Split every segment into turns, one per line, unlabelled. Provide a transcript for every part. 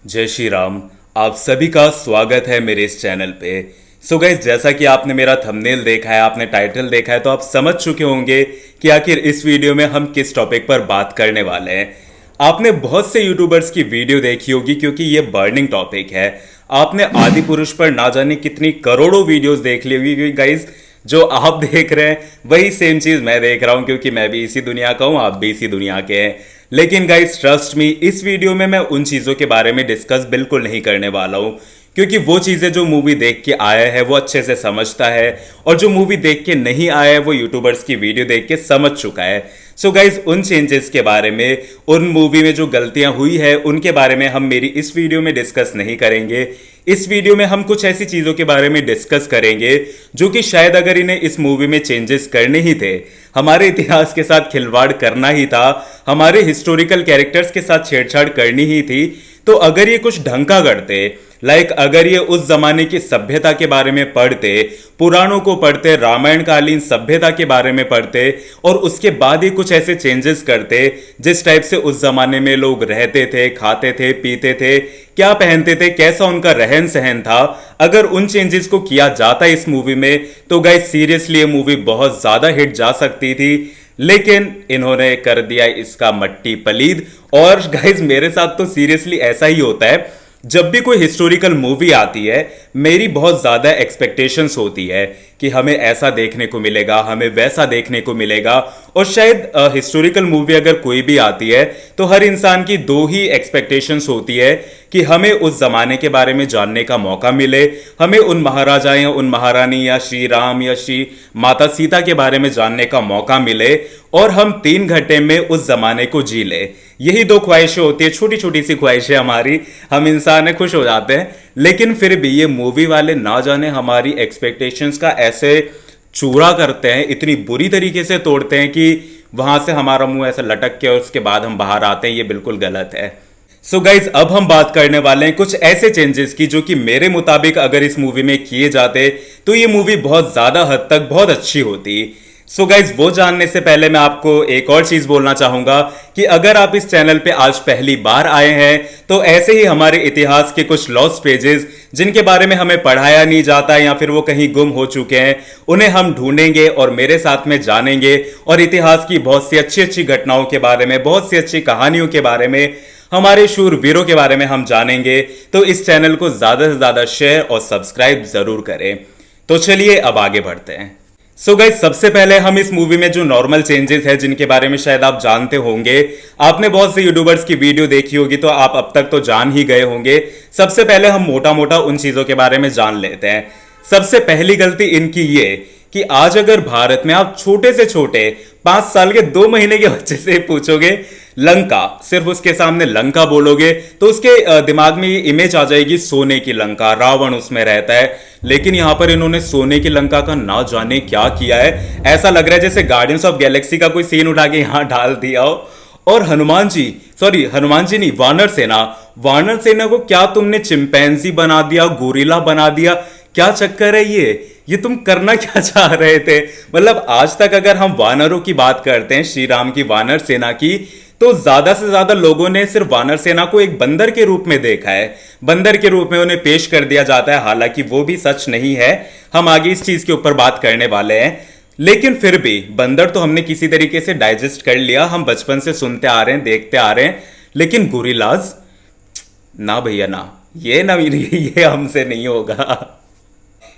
जय श्री राम। आप सभी का स्वागत है मेरे इस चैनल पे। सो गाइस, जैसा कि आपने मेरा थंबनेल देखा है, आपने टाइटल देखा है, तो आप समझ चुके होंगे कि आखिर इस वीडियो में हम किस टॉपिक पर बात करने वाले हैं। आपने बहुत से यूट्यूबर्स की वीडियो देखी होगी क्योंकि ये बर्निंग टॉपिक है। आपने आदि पुरुष पर ना जाने कितनी करोड़ों वीडियोस देख ली होगी क्योंकि गाइस जो आप देख रहे हैं वही सेम चीज मैं देख रहा हूं, क्योंकि मैं भी इसी दुनिया का हूं, आप भी इसी दुनिया के हैं। लेकिन गाइस ट्रस्ट मी, इस वीडियो में मैं उन चीजों के बारे में डिस्कस बिल्कुल नहीं करने वाला हूं, क्योंकि वो चीजें जो मूवी देख के आया है वो अच्छे से समझता है, और जो मूवी देख के नहीं आया है वो यूट्यूबर्स की वीडियो देख के समझ चुका है। सो गाइज, उन चेंजेस के बारे में, उन मूवी में जो गलतियां हुई है उनके बारे में हम मेरी इस वीडियो में डिस्कस नहीं करेंगे। इस वीडियो में हम कुछ ऐसी चीजों के बारे में डिस्कस करेंगे जो कि शायद अगर इन्हें इस मूवी में चेंजेस करने ही थे, हमारे इतिहास के साथ खिलवाड़ करना ही था, हमारे हिस्टोरिकल कैरेक्टर्स के साथ छेड़छाड़ करनी ही थी, तो अगर ये कुछ ढंग का करते, अगर ये उस जमाने की सभ्यता के बारे में पढ़ते, पुराणों को पढ़ते, रामायण कालीन सभ्यता के बारे में पढ़ते, और उसके बाद ही कुछ ऐसे चेंजेस करते जिस टाइप से उस जमाने में लोग रहते थे, खाते थे, पीते थे, क्या पहनते थे, कैसा उनका रहन सहन था, अगर उन चेंजेस को किया जाता इस मूवी में तो गाइस सीरियसली ये मूवी बहुत ज्यादा हिट जा सकती थी। लेकिन इन्होंने कर दिया इसका मट्टी पलीद। और गाइस मेरे साथ तो सीरियसली ऐसा ही होता है, जब भी कोई हिस्टोरिकल मूवी आती है मेरी बहुत ज्यादा एक्सपेक्टेशंस होती है कि हमें ऐसा देखने को मिलेगा, हमें वैसा देखने को मिलेगा। और शायद हिस्टोरिकल मूवी अगर कोई भी आती है तो हर इंसान की दो ही एक्सपेक्टेशंस होती है कि हमें उस जमाने के बारे में जानने का मौका मिले, हमें उन महाराजा या उन महारानी या श्री राम या श्री माता सीता के बारे में जानने का मौका मिले, और हम 3 घंटे में उस जमाने को जी ले। यही दो ख्वाहिशें होती है, छोटी छोटी सी ख्वाहिशें हमारी, हम इंसान है, खुश हो जाते हैं। लेकिन फिर भी ये मूवी वाले ना जाने हमारी एक्सपेक्टेशंस का ऐसे चूरा करते हैं, इतनी बुरी तरीके से तोड़ते हैं कि वहां से हमारा मुंह ऐसा लटक के और उसके बाद हम बाहर आते हैं। ये बिल्कुल गलत है। सो गाइज, अब हम बात करने वाले हैं कुछ ऐसे चेंजेस की जो कि मेरे मुताबिक अगर इस मूवी में किए जाते तो ये मूवी बहुत ज्यादा हद तक बहुत अच्छी होती। सो गाइज, वो जानने से पहले मैं आपको एक और चीज बोलना चाहूंगा कि अगर आप इस चैनल पे आज पहली बार आए हैं तो ऐसे ही हमारे इतिहास के कुछ लॉस्ट पेजेस जिनके बारे में हमें पढ़ाया नहीं जाता या फिर वो कहीं गुम हो चुके हैं, उन्हें हम ढूंढेंगे और मेरे साथ में जानेंगे, और इतिहास की बहुत सी अच्छी अच्छी घटनाओं के बारे में, बहुत सी अच्छी कहानियों के बारे में, हमारे शूरवीरों के बारे में हम जानेंगे। तो इस चैनल को ज्यादा से ज्यादा शेयर और सब्सक्राइब जरूर करें। तो चलिए अब आगे बढ़ते हैं। सो गाइस, सबसे पहले हम इस मूवी में जो नॉर्मल चेंजेस है जिनके बारे में शायद आप जानते होंगे, आपने बहुत से यूट्यूबर्स की वीडियो देखी होगी तो आप अब तक तो जान ही गए होंगे। सबसे पहले हम मोटा मोटा उन चीजों के बारे में जान लेते हैं। सबसे पहली गलती इनकी ये कि आज अगर भारत में आप छोटे से छोटे 5 साल के 2 महीने के बच्चे से पूछोगे लंका, सिर्फ उसके सामने लंका बोलोगे तो उसके दिमाग में ये इमेज आ जाएगी सोने की लंका, रावण उसमें रहता है। लेकिन यहां पर इन्होंने सोने की लंका का ना जाने क्या किया है, ऐसा लग रहा है जैसे गार्डियंस ऑफ गैलेक्सी का कोई सीन उठा के यहां डाल दिया हो। और हनुमान जी नहीं, वानर सेना को क्या तुमने चिंपैंजी बना दिया, गोरिल्ला बना दिया, क्या चक्कर है ये तुम करना क्या चाह रहे थे? मतलब आज तक अगर हम वानरों की बात करते हैं, श्री राम की वानर सेना की, तो ज्यादा से ज्यादा लोगों ने सिर्फ वानर सेना को एक बंदर के रूप में देखा है, बंदर के रूप में उन्हें पेश कर दिया जाता है। हालांकि वो भी सच नहीं है, हम आगे इस चीज के ऊपर बात करने वाले हैं। लेकिन फिर भी बंदर तो हमने किसी तरीके से डाइजेस्ट कर लिया, हम बचपन से सुनते आ रहे हैं, देखते आ रहे हैं। लेकिन गोरिल्लाज ना भैया ना, ये हमसे नहीं होगा।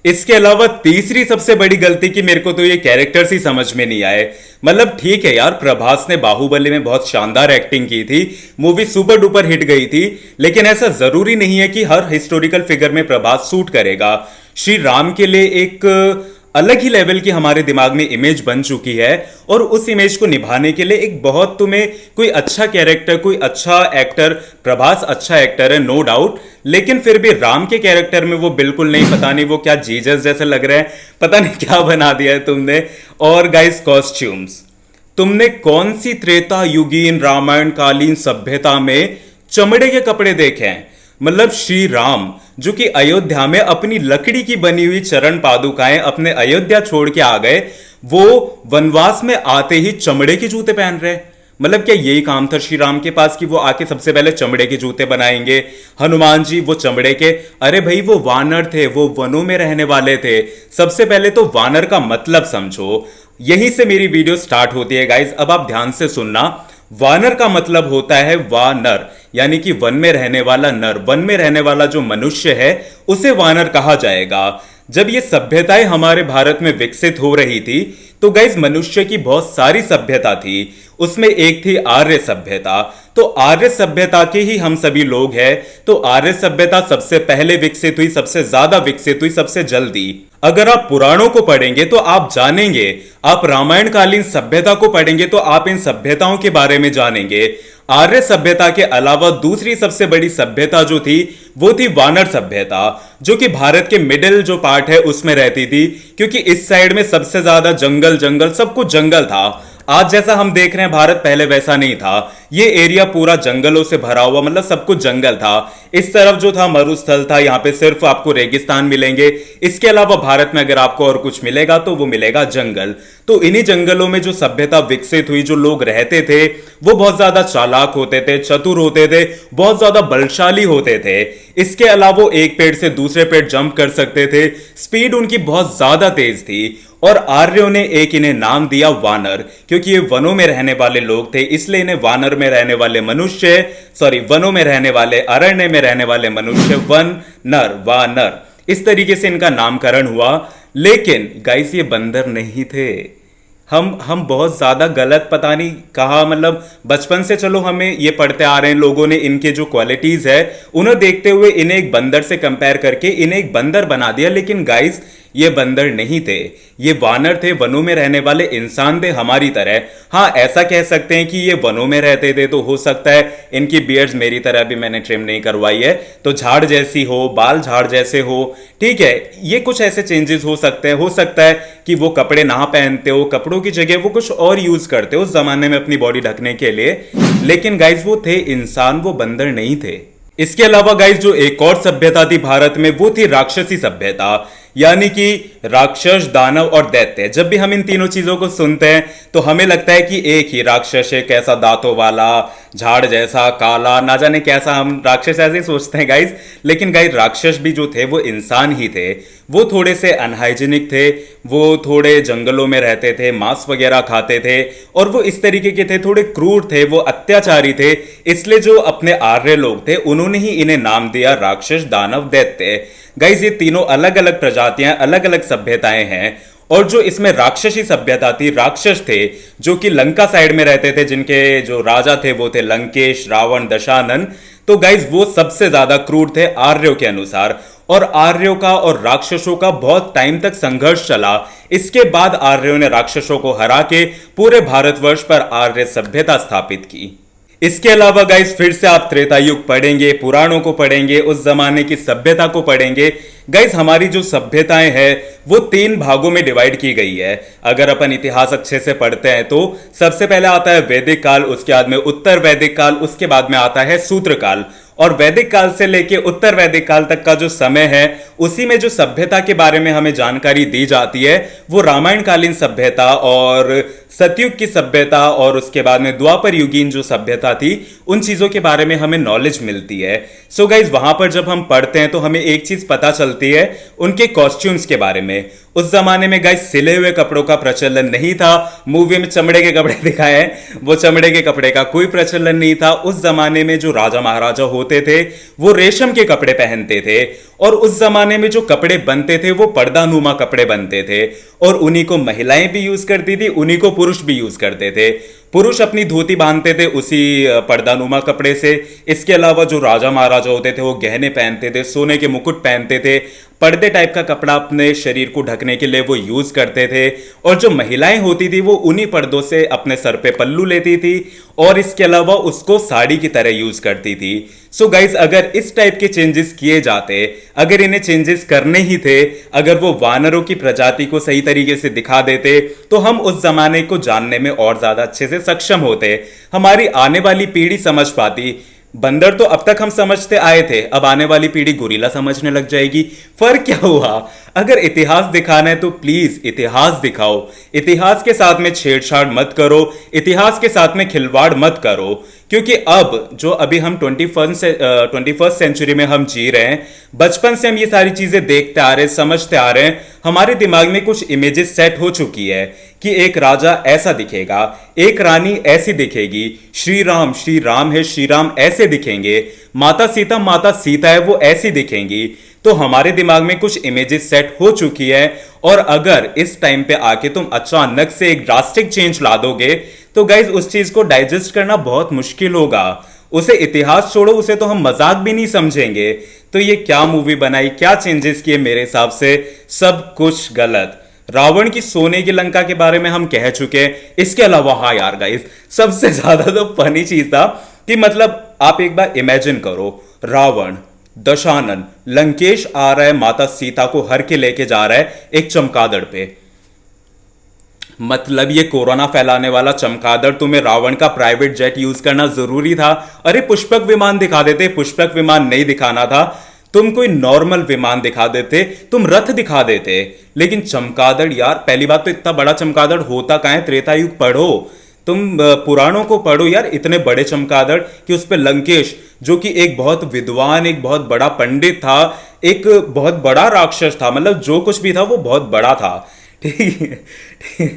इसके अलावा तीसरी सबसे बड़ी गलती की मेरे को तो ये कैरेक्टर्स ही समझ में नहीं आए। मतलब ठीक है यार, प्रभास ने बाहुबली में बहुत शानदार एक्टिंग की थी, मूवी सुपर डुपर हिट गई थी, लेकिन ऐसा जरूरी नहीं है कि हर हिस्टोरिकल फिगर में प्रभास सूट करेगा। श्री राम के लिए एक अलग ही लेवल की हमारे दिमाग में इमेज बन चुकी है, और उस इमेज को निभाने के लिए एक बहुत तुम्हें कोई अच्छा कैरेक्टर, कोई अच्छा एक्टर, प्रभास अच्छा एक्टर है नो डाउट, लेकिन फिर भी राम के कैरेक्टर में वो बिल्कुल नहीं, पता नहीं वो क्या जीसस जैसे लग रहे हैं, पता नहीं क्या बना दिया है तुमने। और गाइस कॉस्ट्यूम्स, तुमने कौन सी त्रेता युगीन रामायण कालीन सभ्यता में चमड़े के कपड़े देखे हैं? मतलब श्री राम जो कि अयोध्या में अपनी लकड़ी की बनी हुई चरण पादुकाएं अपने अयोध्या छोड़ के आ गए, वो वनवास में आते ही चमड़े के जूते पहन रहे। मतलब क्या यही काम था श्री राम के पास कि वो आके सबसे पहले चमड़े के जूते बनाएंगे? हनुमान जी वो चमड़े के, अरे भाई वो वानर थे, वो वनों में रहने वाले थे। सबसे पहले तो वानर का मतलब समझो। यहीं से मेरी वीडियो स्टार्ट होती है गाइज, अब आप ध्यान से सुनना। वानर का मतलब होता है वानर, यानी कि वन में रहने वाला नर। वन में रहने वाला जो मनुष्य है उसे वानर कहा जाएगा। जब ये सभ्यताएं हमारे भारत में विकसित हो रही थी तो गाइस मनुष्य की बहुत सारी सभ्यता थी, उसमें एक थी आर्य सभ्यता। तो आर्य सभ्यता के ही हम सभी लोग हैं। तो आर्य सभ्यता सबसे पहले विकसित हुई, सबसे ज्यादा विकसित हुई, सबसे जल्दी। अगर आप पुराणों को पढ़ेंगे तो आप जानेंगे, आप रामायण कालीन सभ्यता को पढ़ेंगे तो आप इन सभ्यताओं के बारे में जानेंगे। आर्य सभ्यता के अलावा दूसरी सबसे बड़ी सभ्यता जो थी वो थी वानर सभ्यता, जो कि भारत के मिडिल जो पार्ट है उसमें रहती थी, क्योंकि इस साइड में सबसे ज्यादा जंगल जंगल सब कुछ जंगल था। आज जैसा हम देख रहे हैं भारत, पहले वैसा नहीं था। ये एरिया पूरा जंगलों से भरा हुआ, मतलब सब कुछ जंगल था। इस तरफ जो था मरुस्थल था, यहाँ पे सिर्फ आपको रेगिस्तान मिलेंगे। इसके अलावा भारत में अगर आपको और कुछ मिलेगा तो वो मिलेगा जंगल। तो इन्हीं जंगलों में जो सभ्यता विकसित हुई, जो लोग रहते थे वो बहुत ज्यादा चालाक होते थे, चतुर होते थे, बहुत ज्यादा बलशाली होते थे। इसके अलावा वो एक पेड़ से दूसरे पेड़ जंप कर सकते थे, स्पीड उनकी बहुत ज्यादा तेज थी। और आर्यों ने एक इन्हें नाम दिया वानर, क्योंकि ये वनों में रहने वाले लोग थे, इसलिए इन्हें वानर में रहने वाले मनुष्य, वनों में रहने वाले, अरण्य में रहने वाले मनुष्य, वन नर, वानर, इस तरीके से इनका नामकरण हुआ। लेकिन गाइस ये बंदर नहीं थे। हम बहुत ज्यादा गलत पता नहीं कहा, मतलब बचपन से चलो हमें ये पढ़ते आ रहे हैं, लोगों ने इनके जो क्वालिटीज है उन्हें देखते हुए इन्हें एक बंदर से कंपेयर करके इन्हें एक बंदर बना दिया। लेकिन गाइस ये बंदर नहीं थे, ये वानर थे, वनों में रहने वाले इंसान थे हमारी तरह। हाँ, ऐसा कह सकते हैं कि ये वनों में रहते थे, तो हो सकता है इनकी बियर्ड्स मेरी तरह भी मैंने ट्रिम नहीं करवाई है, तो झाड़ जैसी हो, बाल झाड़ जैसे हो, ठीक है। ये कुछ ऐसे चेंजेस हो सकते हैं। हो सकता है कि वो कपड़े ना पहनते हो, कपड़ों की जगह वो कुछ और यूज करते हो उस जमाने में अपनी बॉडी ढकने के लिए। लेकिन गाइज वो थे इंसान, वो बंदर नहीं थे। इसके अलावा गाइज जो एक और सभ्यता थी भारत में वो थी राक्षसी सभ्यता, यानी कि राक्षस, दानव और दैत्य। जब भी हम इन तीनों चीजों को सुनते हैं तो हमें लगता है कि एक ही राक्षस है, कैसा दांतों वाला, झाड़ जैसा, काला, ना जाने कैसा, हम राक्षस ऐसे ही सोचते हैं गाइज। लेकिन गाइज राक्षस भी जो थे वो इंसान ही थे। वो थोड़े से अनहाइजीनिक थे, वो थोड़े जंगलों में रहते थे, मांस वगैरह खाते थे, और वो इस तरीके के थे, थोड़े क्रूर थे, वो अत्याचारी थे। इसलिए जो अपने आर्य लोग थे उन्होंने ही इन्हें नाम दिया राक्षस, दानव, दैत्य। गाइज ये तीनों अलग अलग प्रजातियां, अलग अलग सभ्यताएं हैं। और जो इसमें राक्षसी सभ्यता थी, राक्षस थे जो कि लंका साइड में रहते थे, जिनके जो राजा थे वो थे लंकेश, रावण, दशानन। तो गाइज वो सबसे ज्यादा क्रूर थे आर्यों के अनुसार। और आर्यों का और राक्षसों का बहुत टाइम तक संघर्ष चला। इसके बाद आर्यों ने राक्षसों को हरा के पूरे भारतवर्ष पर आर्य सभ्यता स्थापित की। इसके अलावा गाइस फिर से आप त्रेता युग पढ़ेंगे, पुराणों को पढ़ेंगे, उस जमाने की सभ्यता को पढ़ेंगे। गाइस हमारी जो सभ्यताएं हैं वो 3 भागों में डिवाइड की गई है। अगर अपन इतिहास अच्छे से पढ़ते हैं तो सबसे पहले आता है वैदिक काल, उसके बाद में उत्तर वैदिक काल, उसके बाद में आता है सूत्र काल। और वैदिक काल से लेके उत्तर वैदिक काल तक का जो समय है उसी में जो सभ्यता के बारे में हमें जानकारी दी जाती है वो रामायण कालीन सभ्यता और सतयुग की सभ्यता और उसके बाद में द्वापर युगीन जो सभ्यता थी उन चीजों के बारे में हमें नॉलेज मिलती है। सो गाइज वहां पर जब हम पढ़ते हैं तो हमें एक चीज पता चलती है उनके कॉस्ट्यूम्स के बारे में। उस जमाने में गाइज सिले हुए कपड़ों का प्रचलन नहीं था। मूवी में चमड़े के कपड़े दिखाए हैं, वो चमड़े के कपड़े का कोई प्रचलन नहीं था। उस जमाने में जो राजा महाराजा होते थे वो रेशम के कपड़े पहनते थे, और उस जमाने में जो कपड़े बनते थे वो पर्दानुमा कपड़े बनते थे, और उन्हीं को महिलाएं भी यूज करती थी, उन्हीं को पुरुष भी यूज करते थे। पुरुष अपनी धोती बांधते थे उसी पर्दानुमा कपड़े से। इसके अलावा जो राजा महाराजा होते थे वो गहने पहनते थे, सोने के मुकुट पहनते थे, पर्दे टाइप का कपड़ा अपने शरीर को ढकने के लिए वो यूज करते थे। और जो महिलाएं होती थी वो उन्हीं पर्दों से अपने सर पे पल्लू लेती थी और इसके अलावा उसको साड़ी की तरह यूज करती थी। सो गाइज अगर इस टाइप के चेंजेस किए जाते, अगर इन्हें चेंजेस करने ही थे, अगर वो वानरों की प्रजाति को सही तरीके से दिखा देते तो हम उस जमाने को जानने में और ज्यादा अच्छे से सक्षम होते, हमारी आने वाली पीढ़ी समझ पाती। बंदर तो अब तक हम समझते आए थे, अब आने वाली पीढ़ी गोरिल्ला समझने लग जाएगी। फर्क क्या हुआ? अगर इतिहास दिखाना है तो प्लीज इतिहास दिखाओ, इतिहास के साथ में छेड़छाड़ मत करो, इतिहास के साथ में खिलवाड़ मत करो। क्योंकि अब जो अभी हम 21st सेंचुरी में हम जी रहे हैं, बचपन से हम ये सारी चीजें देखते आ रहे हैं, समझते आ रहे हैं, हमारे दिमाग में कुछ इमेजेस सेट हो चुकी है कि एक राजा ऐसा दिखेगा, एक रानी ऐसी दिखेगी, श्री राम है, श्री राम ऐसे दिखेंगे, माता सीता है, वो ऐसी दिखेंगी। तो हमारे दिमाग में कुछ इमेजेस सेट हो चुकी है, और अगर इस टाइम पे आके तुम अचानक से एक ड्रास्टिक चेंज ला दोगे तो गाइज उस चीज को डाइजेस्ट करना बहुत मुश्किल होगा। उसे इतिहास छोड़ो, उसे तो हम मजाक भी नहीं समझेंगे। तो ये क्या मूवी बनाई, क्या चेंजेस किए, मेरे हिसाब से सब कुछ गलत। रावण की सोने की लंका के बारे में हम कह चुके हैं। इसके अलावा हाँ यार गाइस, सबसे ज्यादा तो फनी चीज था कि मतलब आप एक बार इमेजिन करो, रावण दशानन लंकेश आ रहा है, माता सीता को हर के लेके जा रहा है एक चमगादड़ पे। मतलब ये कोरोना फैलाने वाला चमगादड़, तुम्हें रावण का प्राइवेट जेट यूज करना जरूरी था? अरे पुष्पक विमान दिखा देते, पुष्पक विमान नहीं दिखाना था, तुम कोई नॉर्मल विमान दिखा देते, तुम रथ दिखा देते। लेकिन चमगादड़ यार, पहली बात तो इतना बड़ा चमगादड़ होता कहां है? त्रेता युग पढ़ो, तुम पुराणों को पढ़ो यार। इतने बड़े चमगादड़ कि उस पे लंकेश, जो कि एक बहुत विद्वान, एक बहुत बड़ा पंडित था, एक बहुत बड़ा राक्षस था, मतलब जो कुछ भी था वो बहुत बड़ा था। ठीक है?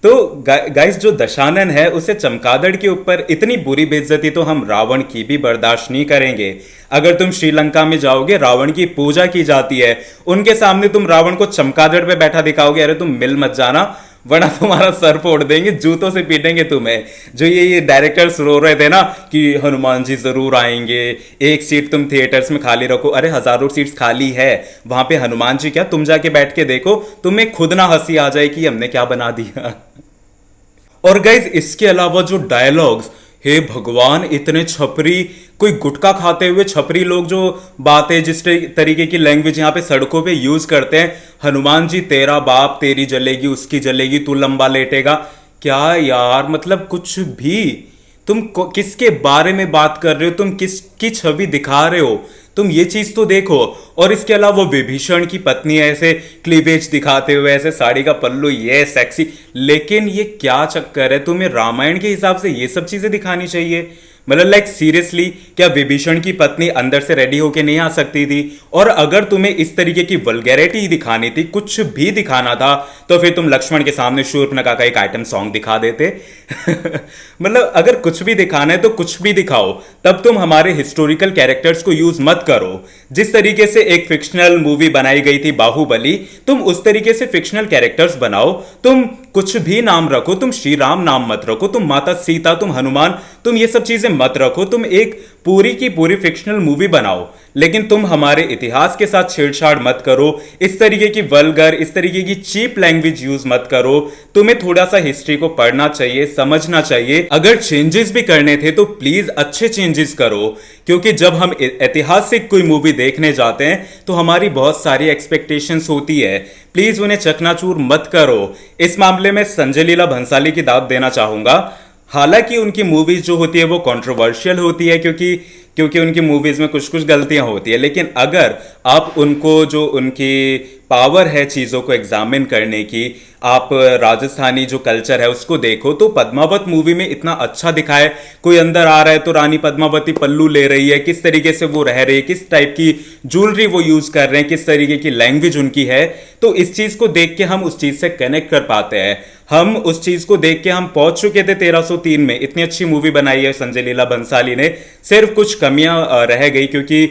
तो गाइस, जो दशानन है उसे चमगादड़ के ऊपर इतनी बुरी बेइज्जती तो हम रावण की भी बर्दाश्त नहीं करेंगे। अगर तुम श्रीलंका में जाओगे, रावण की पूजा की जाती है, उनके सामने तुम रावण को चमगादड़ पे बैठा दिखाओगे, अरे तुम मिल मत जाना, वरना तुम्हारा सर फोड़ देंगे, जूतों से पीटेंगे तुम्हें। जो ये डायरेक्टर्स रो रहे थे ना कि हनुमान जी जरूर आएंगे, एक सीट तुम थिएटर्स में खाली रखो, अरे हजारों सीट्स खाली है, वहां पे हनुमान जी क्या, तुम जाके बैठ के देखो, तुम्हें खुद ना हंसी आ जाए कि हमने क्या बना दिया। और गाइज इसके अलावा जो डायलॉग्स, हे भगवान, इतने छपरी, कोई गुटखा खाते हुए छपरी लोग जो बातें, जिस तरीके की लैंग्वेज यहाँ पे सड़कों पे यूज करते हैं, हनुमान जी तेरा बाप, तेरी जलेगी उसकी जलेगी, तू लंबा लेटेगा। क्या यार, मतलब कुछ भी, तुम किसके बारे में बात कर रहे हो, तुम किसकी छवि दिखा रहे हो, तुम ये चीज तो देखो। और इसके अलावा वो विभीषण की पत्नी ऐसे क्लीवेज दिखाते हुए, ऐसे साड़ी का पल्लू, ये सेक्सी, लेकिन ये क्या चक्कर है? तुम्हें रामायण के हिसाब से ये सब चीजें दिखानी चाहिए? मतलब लाइक सीरियसली, क्या विभीषण की पत्नी अंदर से रेडी होके नहीं आ सकती थी? और अगर तुम्हें इस तरीके की वल्गैरिटी दिखानी थी, कुछ भी दिखाना था, तो फिर तुम लक्ष्मण के सामने शूर्पणखा का एक आइटम सॉन्ग दिखा देते। मतलब अगर कुछ भी दिखाना है तो कुछ भी दिखाओ, तब तुम हमारे हिस्टोरिकल कैरेक्टर्स को यूज मत करो। जिस तरीके से एक फिक्शनल मूवी बनाई गई थी बाहुबली, तुम उस तरीके से फिक्शनल कैरेक्टर्स बनाओ। तुम कुछ भी नाम रखो, तुम श्री राम नाम मत रखो, तुम माता सीता, तुम हनुमान, तुम ये सब चीजें मत रखो, तुम एक पूरी की पूरी फिक्शनल मूवी बनाओ। लेकिन तुम हमारे इतिहास के साथ छेड़छाड़ मत करो, इस तरीके की वल्गर, इस तरीके की चीप लैंग्वेज यूज मत करो। तुम्हें थोड़ा सा हिस्ट्री को पढ़ना चाहिए, समझना चाहिए। अगर चेंजेस भी करने थे तो प्लीज अच्छे चेंजेस करो, क्योंकि जब हम ऐतिहासिक कोई मूवी देखने जाते हैं तो हमारी बहुत सारी एक्सपेक्टेशंस होती है। प्लीज उन्हें चकनाचूर मत करो। इस मामले में संजय लीला भंसाली की दाद देना चाहूंगा। हालांकि उनकी मूवीज जो होती है वो कंट्रोवर्शियल होती है, क्योंकि उनकी मूवीज में कुछ कुछ गलतियां होती है, लेकिन अगर आप उनको, जो उनकी पावर है चीजों को एग्जामिन करने की, आप राजस्थानी जो कल्चर है उसको देखो, तो पद्मावत मूवी में इतना अच्छा दिखाए। कोई अंदर आ रहा है तो रानी पद्मावती पल्लू ले रही है, किस तरीके से वो रह रही है, किस टाइप की ज्वेलरी वो यूज कर रहे हैं, किस तरीके की लैंग्वेज उनकी है, तो इस चीज को देख के हम उस चीज से कनेक्ट कर पाते हैं। हम उस चीज को देख के हम पहुंच चुके थे 1303 में। इतनी अच्छी मूवी बनाई है संजय लीला बंसाली ने, सिर्फ कुछ कमियां रह गई, क्योंकि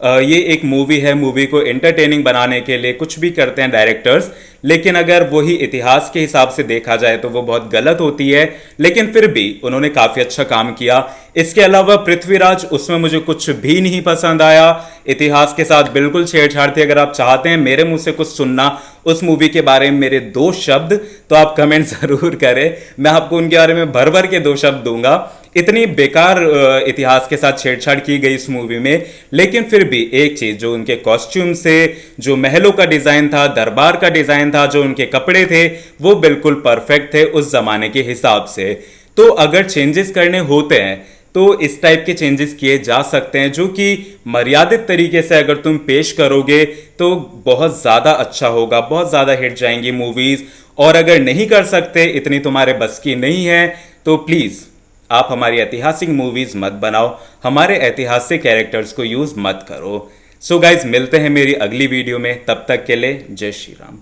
ये एक मूवी है, मूवी को एंटरटेनिंग बनाने के लिए कुछ भी करते हैं डायरेक्टर्स, लेकिन अगर वही इतिहास के हिसाब से देखा जाए तो वो बहुत गलत होती है। लेकिन फिर भी उन्होंने काफी अच्छा काम किया। इसके अलावा पृथ्वीराज, उसमें मुझे कुछ भी नहीं पसंद आया, इतिहास के साथ बिल्कुल छेड़छाड़ थी। अगर आप चाहते हैं मेरे मुंह से कुछ सुनना उस मूवी के बारे में, मेरे 2 शब्द, तो आप कमेंट जरूर करें, मैं आपको उनके बारे में भर भर के 2 शब्द दूंगा। इतनी बेकार इतिहास के साथ छेड़छाड़ की गई इस मूवी में, लेकिन फिर भी एक चीज, जो उनके कॉस्ट्यूम से, जो महलों का डिजाइन था, दरबार का डिजाइन था, जो उनके कपड़े थे, वो बिल्कुल परफेक्ट थे उस जमाने के हिसाब से। तो अगर चेंजेस करने होते हैं तो इस टाइप के चेंजेस किए जा सकते हैं, जो कि मर्यादित तरीके से अगर तुम पेश करोगे तो बहुत ज़्यादा अच्छा होगा, बहुत ज़्यादा हिट जाएंगी मूवीज़। और अगर नहीं कर सकते, इतनी तुम्हारे बस की नहीं है, तो प्लीज़ आप हमारी ऐतिहासिक मूवीज़ मत बनाओ, हमारे ऐतिहासिक कैरेक्टर्स को यूज़ मत करो। सो गाइज, मिलते हैं मेरी अगली वीडियो में, तब तक के लिए जय श्री राम।